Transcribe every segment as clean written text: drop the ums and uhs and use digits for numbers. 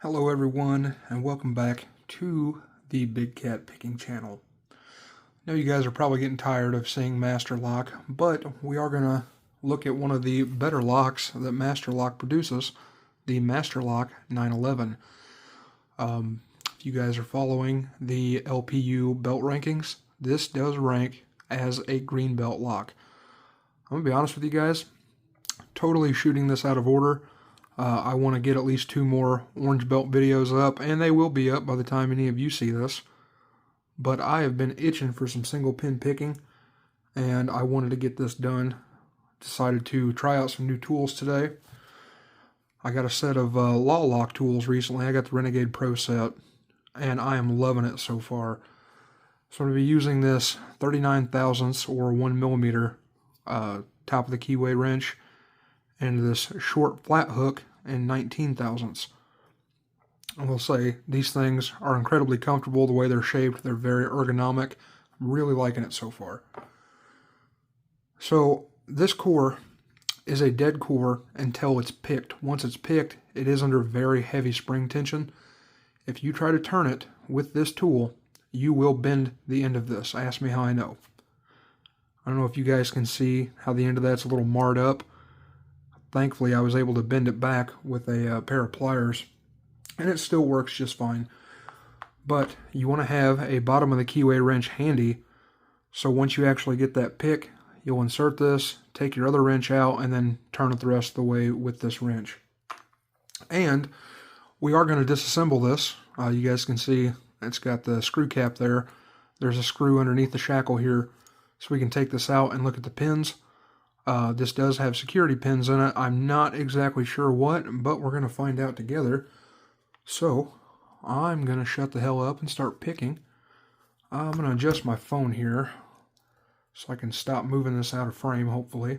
Hello everyone, and welcome back to the Big Cat Picking channel. I know you guys are probably getting tired of seeing Master Lock, but we are going to look at one of the better locks that Master Lock produces, the Master Lock 911. If you guys are following the LPU belt rankings, this does rank as a green belt lock. I'm going to be honest with you guys, totally shooting this out of order. I want to get at least 2 more orange belt videos up, and they will be up by the time any of you see this. But I have been itching for some single pin picking, and I wanted to get this done. Decided to try out some new tools today. I got a set of Law Lock tools recently. I got the Renegade Pro set, and I am loving it so far. So I'm going to be using this 39 thousandths or 1 millimeter top of the keyway wrench, and this short flat hook in 19 thousandths. I will say these things are incredibly comfortable the way they're shaped. They're very ergonomic. I'm really liking it so far. So this core is a dead core until it's picked. Once it's picked, it is under very heavy spring tension. If you try to turn it with this tool, you will bend the end of this. Ask me how I know. I don't know if you guys can see how the end of that's a little marred up. Thankfully, I was able to bend it back with a pair of pliers, and it still works just fine. But you want to have a bottom of the keyway wrench handy, so once you actually get that pick, you'll insert this, take your other wrench out, and then turn it the rest of the way with this wrench. And we are going to disassemble this. You guys can see it's got the screw cap there. There's a screw underneath the shackle here, so we can take this out and look at the pins. This does have security pins in it. I'm not exactly sure what, but we're going to find out together. So, I'm going to shut the hell up and start picking. I'm going to adjust my phone here so I can stop moving this out of frame, hopefully.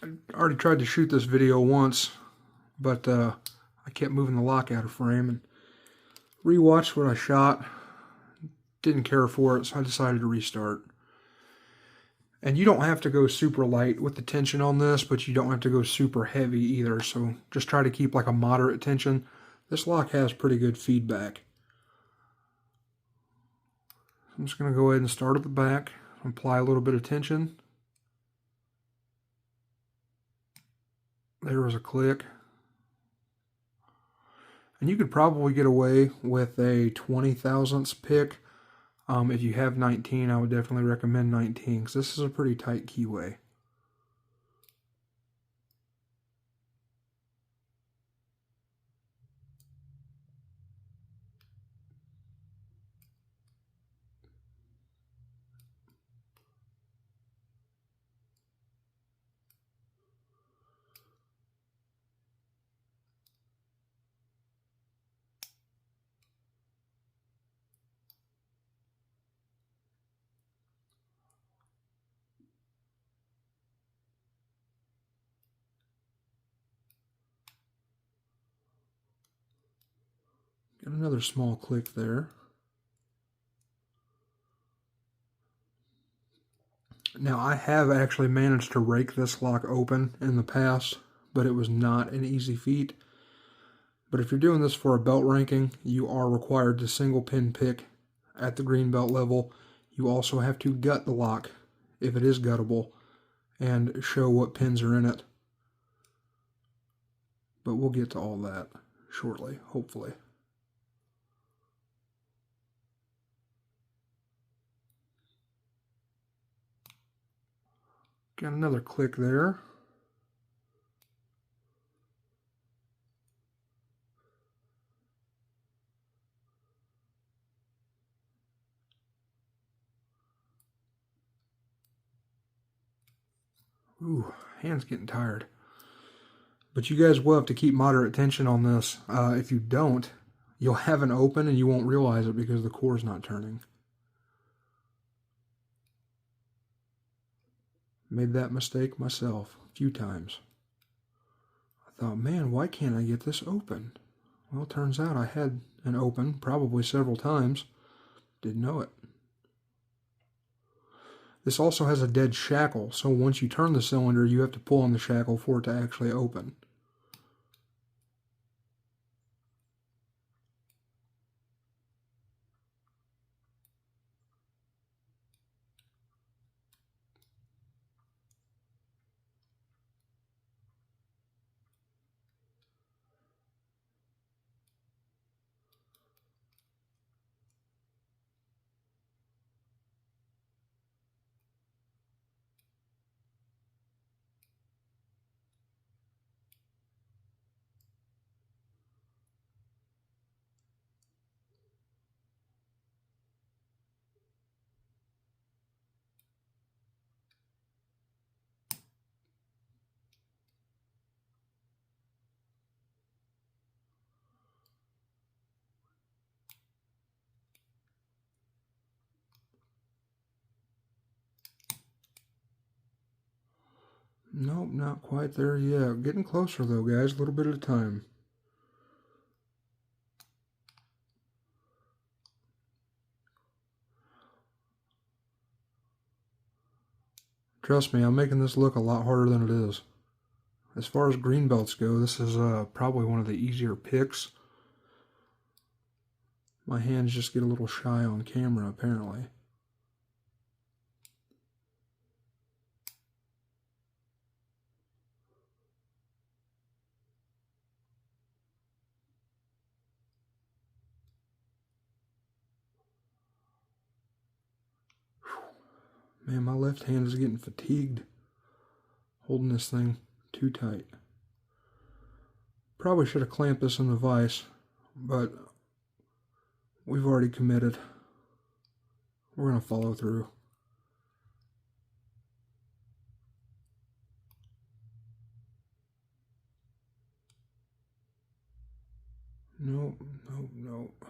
I already tried to shoot this video once, but I kept moving the lock out of frame and rewatched what I shot. Didn't care for it, so I decided to restart. And you don't have to go super light with the tension on this, but you don't have to go super heavy either, so just try to keep like a moderate tension. This lock has pretty good feedback. I'm just going to go ahead and start at the back, apply a little bit of tension. There was a click. And you could probably get away with a 20 thousandths pick. If you have 19, I would definitely recommend 19 because this is a pretty tight keyway. Got another small click there. Now, I have actually managed to rake this lock open in the past, but it was not an easy feat. But if you're doing this for a belt ranking, you are required to single pin pick at the green belt level. You also have to gut the lock, if it is guttable, and show what pins are in it. But we'll get to all that shortly, hopefully. Got another click there. Ooh, hand's getting tired. But you guys will have to keep moderate tension on this. If you don't, you'll have an open and you won't realize it because the core's not turning. Made that mistake myself a few times. I thought, man, why can't I get this open? Well, it turns out I had an open probably several times. Didn't know it. This also has a dead shackle, so once you turn the cylinder, you have to pull on the shackle for it to actually open. Nope, not quite there yet. Getting closer though, guys, a little bit at a time. Trust me, I'm making this look a lot harder than it is. As far as green belts go, this is probably one of the easier picks. My hands just get a little shy on camera, apparently. Man, my left hand is getting fatigued holding this thing too tight. Probably should have clamped this in the vise, but we've already committed. We're going to follow through. Nope, nope, nope.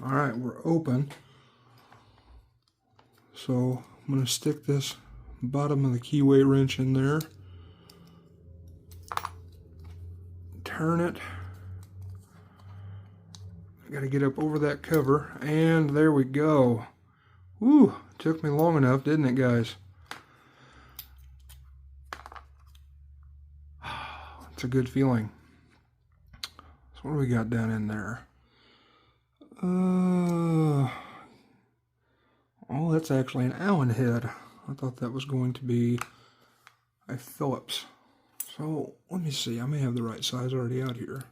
Alright, we're open. So I'm going to stick this bottom of the keyway wrench in there. Turn it. I got to get up over that cover, and there we go. Woo! Took me long enough, didn't it, guys? It's a good feeling. So what do we got down in there? Oh, that's actually an Allen head. I thought that was going to be a Phillips. So let me see. I may have the right size already out here.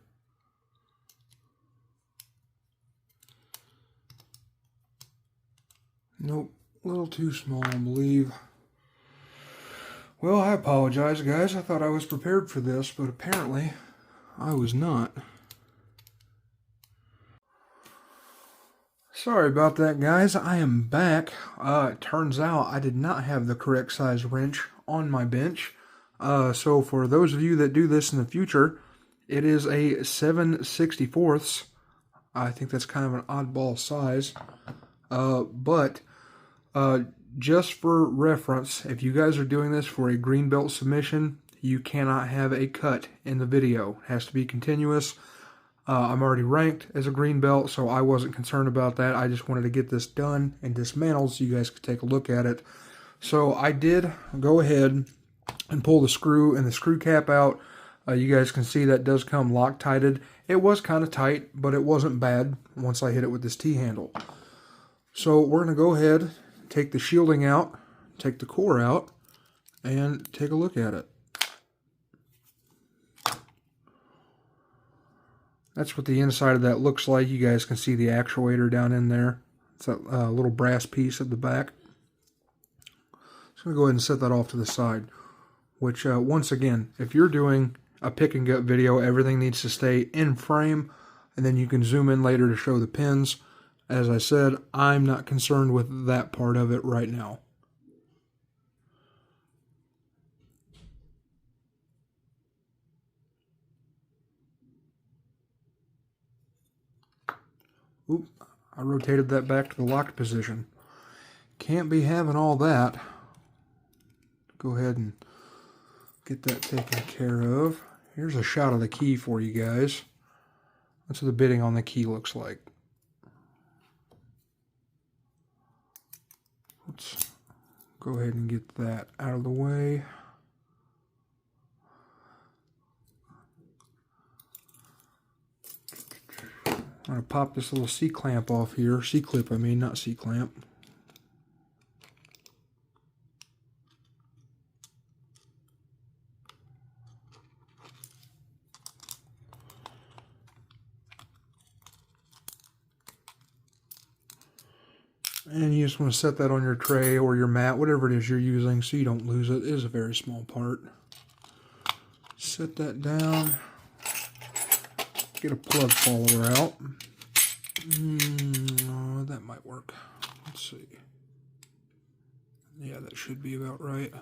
Nope, a little too small, I believe. Well, I apologize, guys. I thought I was prepared for this, but apparently I was not. Sorry about that, guys. I am back. It turns out I did not have the correct size wrench on my bench. So for those of you that do this in the future, it is a 7/64. I think that's kind of an oddball size. But just for reference, if you guys are doing this for a green belt submission, you cannot have a cut in the video. It has to be continuous. I'm already ranked as a green belt, so I wasn't concerned about that. I just wanted to get this done and dismantled so you guys could take a look at it. So I did go ahead and pull the screw and the screw cap out. You guys can see that does come Loctited. It was kind of tight, but it wasn't bad once I hit it with this T-handle. So we're going to go ahead, take the shielding out, take the core out, and take a look at it. That's what the inside of that looks like. You guys can see the actuator down in there. It's that little brass piece at the back. Just going to go ahead and set that off to the side, which once again, if you're doing a pick and gut video, everything needs to stay in frame, and then you can zoom in later to show the pins. As I said, I'm not concerned with that part of it right now. Oop, I rotated that back to the locked position. Can't be having all that. Go ahead and get that taken care of. Here's a shot of the key for you guys. That's what the bitting on the key looks like. Let's go ahead and get that out of the way. I'm going to pop this little C-clamp off here. C-clip, I mean, not C-clamp. And you just want to set that on your tray or your mat, whatever it is you're using, so you don't lose it. It is a very small part. Set that down. Get a plug follower out. That might work. Let's see. Yeah, that should be about right.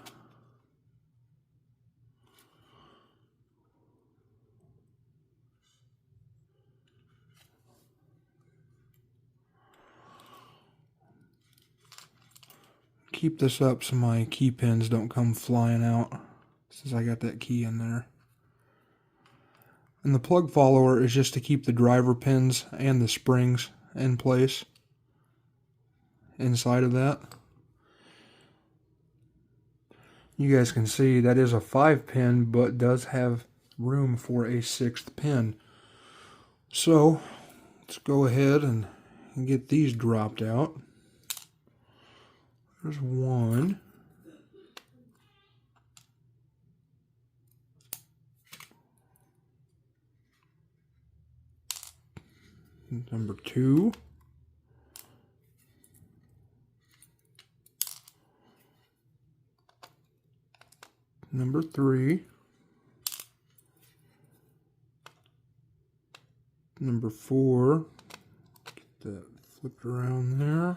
Keep this up so my key pins don't come flying out, since I got that key in there. And the plug follower is just to keep the driver pins and the springs in place inside of that. You guys can see that is a 5-pin, but does have room for a 6th pin. So let's go ahead and get these dropped out. There's one. Number 2. Number 3. Number 4. Get that flipped around there.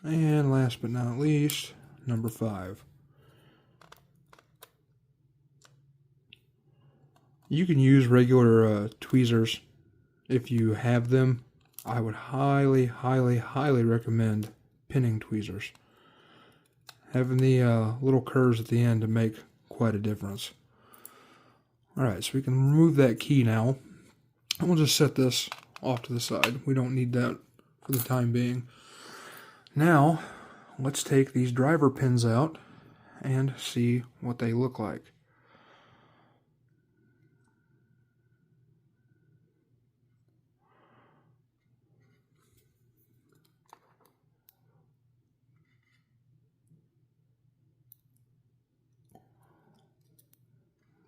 And last but not least, number 5. You can use regular tweezers if you have them. I would highly, highly, highly recommend pinning tweezers. Having the little curves at the end to make quite a difference. Alright, so we can remove that key now. And we'll just set this off to the side. We don't need that for the time being. Now, let's take these driver pins out and see what they look like.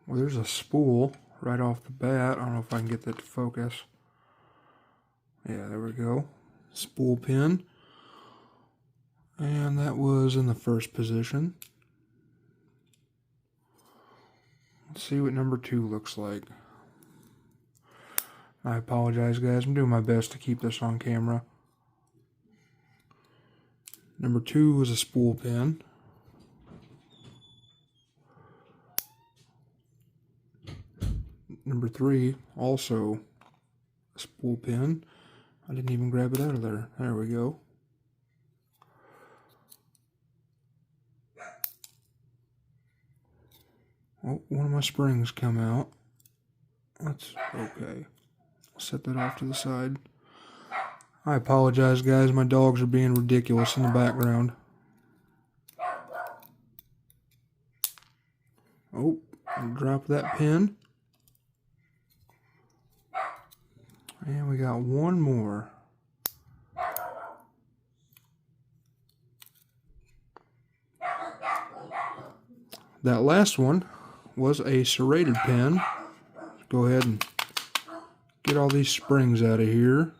Well, there's a spool right off the bat. I don't know if I can get that to focus. Yeah, there we go. Spool pin. And that was in the first position. Let's see what number 2 looks like. I apologize, guys. I'm doing my best to keep this on camera. Number 2 was a spool pin. Number 3, also a spool pin. I didn't even grab it out of there. There we go. Oh, one of my springs come out. That's okay. I'll set that off to the side. I apologize, guys. My dogs are being ridiculous in the background. Oh, drop that pin. And we got one more. That last one was a serrated pin. Go ahead and get all these springs out of here.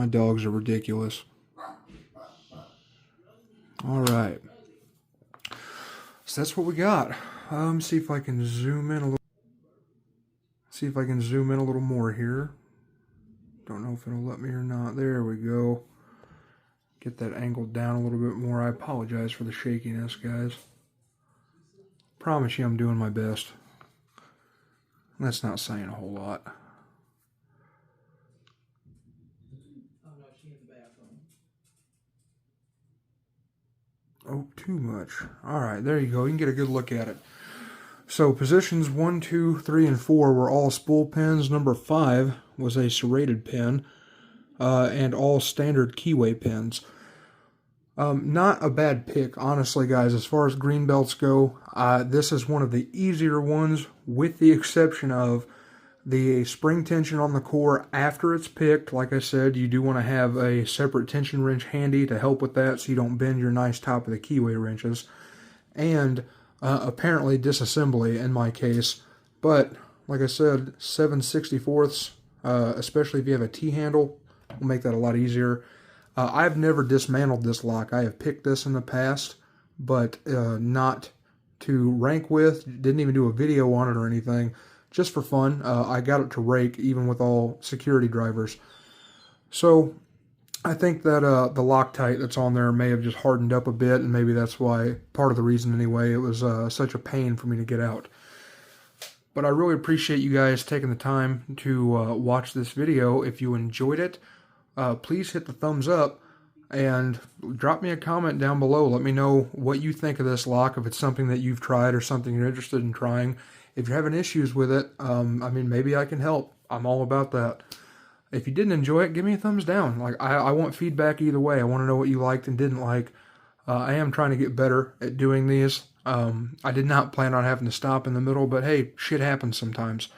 My dogs are ridiculous. All right. So that's what we got. See if I can zoom in a little. See if I can zoom in a little more here. Don't know if it'll let me or not. There we go. Get that angled down a little bit more. I apologize for the shakiness, guys. Promise you I'm doing my best. That's not saying a whole lot. Oh, too much. Alright, there you go. You can get a good look at it. So positions 1, 2, 3, and 4 were all spool pins. Number 5 was a serrated pin. And all standard keyway pins. Not a bad pick, honestly, guys. As far as green belts go, this is one of the easier ones, with the exception of the spring tension on the core after it's picked. Like I said, you do want to have a separate tension wrench handy to help with that so you don't bend your nice top of the keyway wrenches. And apparently disassembly in my case. But, like I said, 7/64ths, especially if you have a T-handle, will make that a lot easier. I've never dismantled this lock. I have picked this in the past, but not to rank with. Didn't even do a video on it or anything. Just for fun. I got it to rake, even with all security drivers. So I think that the Loctite that's on there may have just hardened up a bit, and maybe that's why, part of the reason anyway, it was such a pain for me to get out. But I really appreciate you guys taking the time to watch this video. If you enjoyed it, please hit the thumbs up and drop me a comment down below. Let me know what you think of this lock, if it's something that you've tried or something you're interested in trying. If you're having issues with it, I mean, maybe I can help. I'm all about that. If you didn't enjoy it, give me a thumbs down. Like, I want feedback either way. I want to know what you liked and didn't like. I am trying to get better at doing these. I did not plan on having to stop in the middle, but hey, shit happens sometimes.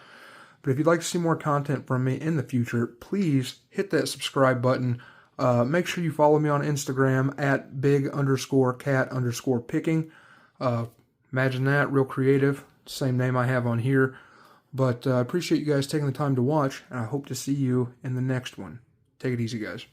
But if you'd like to see more content from me in the future, please hit that subscribe button. Make sure you follow me on Instagram at Bigg_Catt_picking. Imagine that, real creative. Same name I have on here. But I appreciate you guys taking the time to watch, and I hope to see you in the next one. Take it easy, guys.